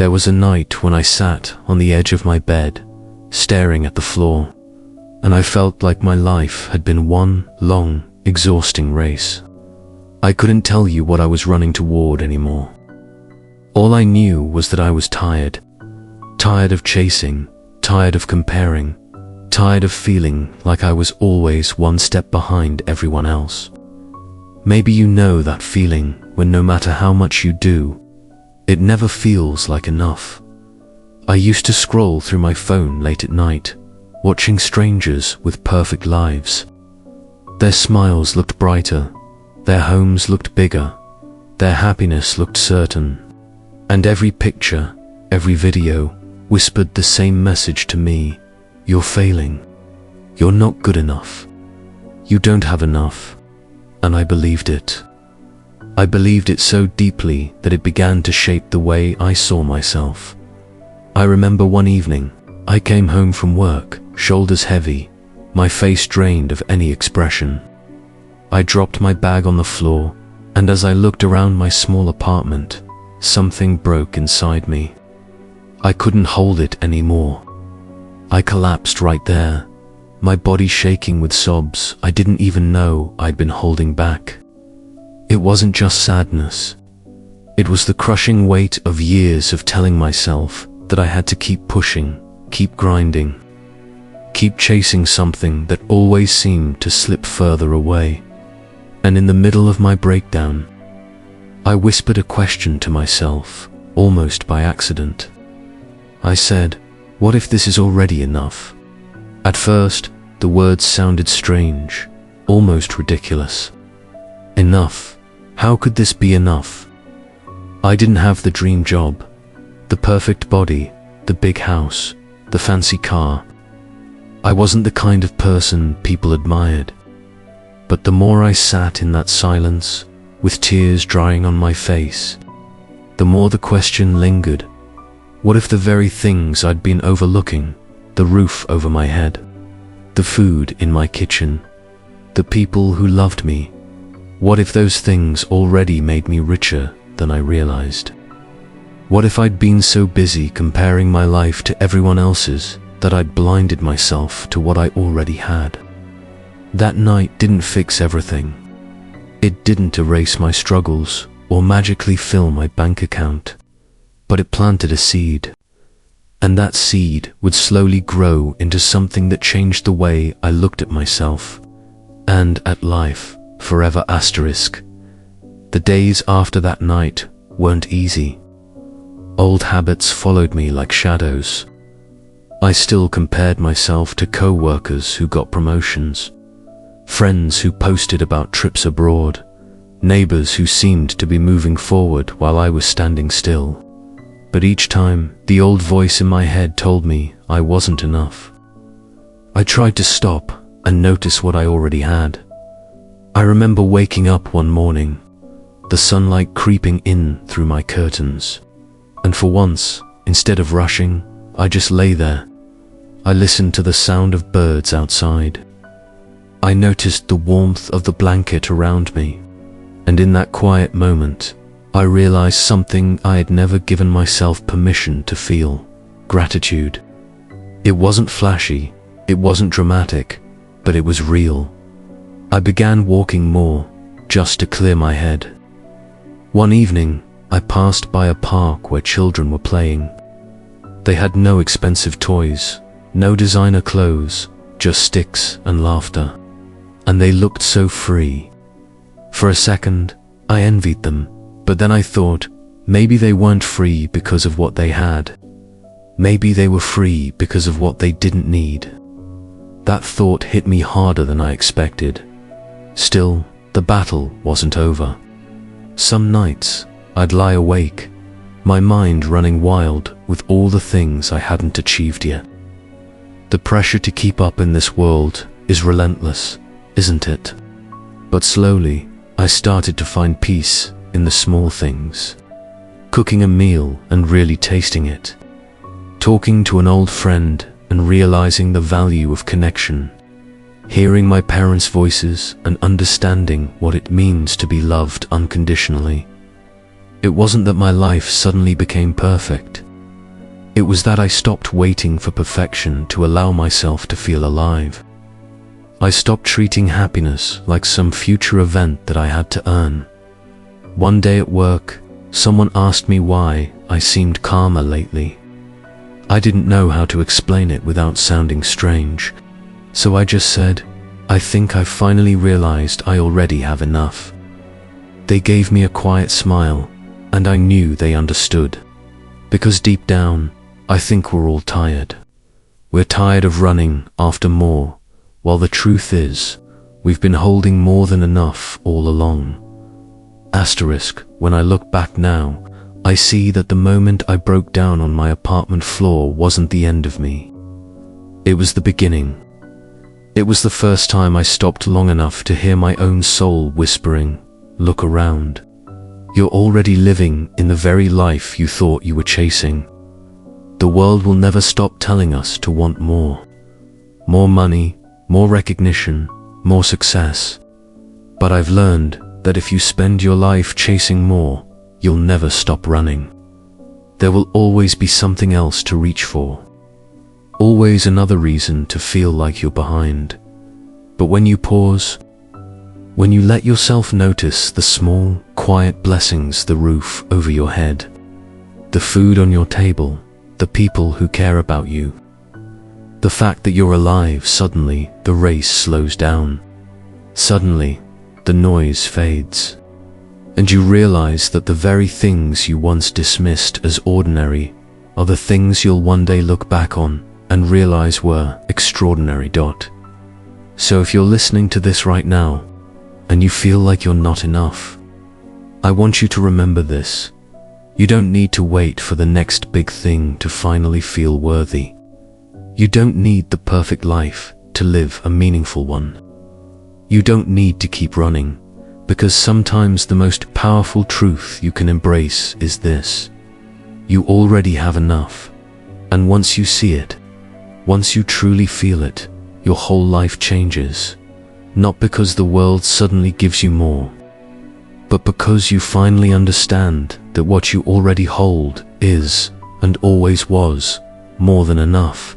There was a night when I sat on the edge of my bed, staring at the floor, and I felt like my life had been one long, exhausting race. I couldn't tell you what I was running toward anymore. All I knew was that I was tired. Tired of chasing, tired of comparing, tired of feeling like I was always one step behind everyone else. Maybe you know that feeling when no matter how much you do, it never feels like enough. I used to scroll through my phone late at night, watching strangers with perfect lives. Their smiles looked brighter, their homes looked bigger, their happiness looked certain, and every picture, every video whispered the same message to me: you're failing, you're not good enough, you don't have enough. And I believed it. I believed it so deeply that it began to shape the way I saw myself. I remember one evening, I came home from work, shoulders heavy, my face drained of any expression. I dropped my bag on the floor, and as I looked around my small apartment, something broke inside me. I couldn't hold it anymore. I collapsed right there, my body shaking with sobs I didn't even know I'd been holding back. It wasn't just sadness. It was the crushing weight of years of telling myself that I had to keep pushing, keep grinding, keep chasing something that always seemed to slip further away. And in the middle of my breakdown, I whispered a question to myself, almost by accident. I said, "What if this is already enough?" At first, the words sounded strange, almost ridiculous. Enough? How could this be enough? I didn't have the dream job, the perfect body, the big house, the fancy car. I wasn't the kind of person people admired. But the more I sat in that silence, with tears drying on my face, the more the question lingered. What if the very things I'd been overlooking, the roof over my head, the food in my kitchen, the people who loved me, what if those things already made me richer than I realized? What if I'd been so busy comparing my life to everyone else's that I'd blinded myself to what I already had? That night didn't fix everything. It didn't erase my struggles or magically fill my bank account, but it planted a seed. And that seed would slowly grow into something that changed the way I looked at myself and at life forever. The days after that night weren't easy. Old habits followed me like shadows. I still compared myself to co-workers who got promotions, friends who posted about trips abroad, neighbors who seemed to be moving forward while I was standing still. But each time, the old voice in my head told me I wasn't enough. I tried to stop and notice what I already had. I remember waking up one morning, the sunlight creeping in through my curtains, and for once, instead of rushing, I just lay there. I listened to the sound of birds outside. I noticed the warmth of the blanket around me, and in that quiet moment, I realized something I had never given myself permission to feel: gratitude. It wasn't flashy, it wasn't dramatic, but it was real. I began walking more, just to clear my head. One evening, I passed by a park where children were playing. They had no expensive toys, no designer clothes, just sticks and laughter. And they looked so free. For a second, I envied them, but then I thought, maybe they weren't free because of what they had. Maybe they were free because of what they didn't need. That thought hit me harder than I expected. Still, the battle wasn't over. Some nights, I'd lie awake, my mind running wild with all the things I hadn't achieved yet. The pressure to keep up in this world is relentless, isn't it? But slowly, I started to find peace in the small things. Cooking a meal and really tasting it. Talking to an old friend and realizing the value of connection. Hearing my parents' voices and understanding what it means to be loved unconditionally. It wasn't that my life suddenly became perfect. It was that I stopped waiting for perfection to allow myself to feel alive. I stopped treating happiness like some future event that I had to earn. One day at work, someone asked me why I seemed calmer lately. I didn't know how to explain it without sounding strange, so I just said, "I think I've finally realized I already have enough." They gave me a quiet smile, and I knew they understood. Because deep down, I think we're all tired. We're tired of running after more, while the truth is, we've been holding more than enough all along. Asterisk, when I look back now, I see that the moment I broke down on my apartment floor wasn't the end of me. It was the beginning. It was the first time I stopped long enough to hear my own soul whispering, "Look around. You're already living in the very life you thought you were chasing." The world will never stop telling us to want more. More money, more recognition, more success. But I've learned that if you spend your life chasing more, you'll never stop running. There will always be something else to reach for. Always another reason to feel like you're behind. But when you pause, when you let yourself notice the small, quiet blessings, the roof over your head, the food on your table, the people who care about you, the fact that you're alive, suddenly the race slows down. Suddenly, the noise fades. And you realize that the very things you once dismissed as ordinary are the things you'll one day look back on and realize were extraordinary. So if you're listening to this right now, and you feel like you're not enough, I want you to remember this. You don't need to wait for the next big thing to finally feel worthy. You don't need the perfect life to live a meaningful one. You don't need to keep running, because sometimes the most powerful truth you can embrace is this: you already have enough. And once you see it, once you truly feel it, your whole life changes. Not because the world suddenly gives you more, but because you finally understand that what you already hold is, and always was, more than enough.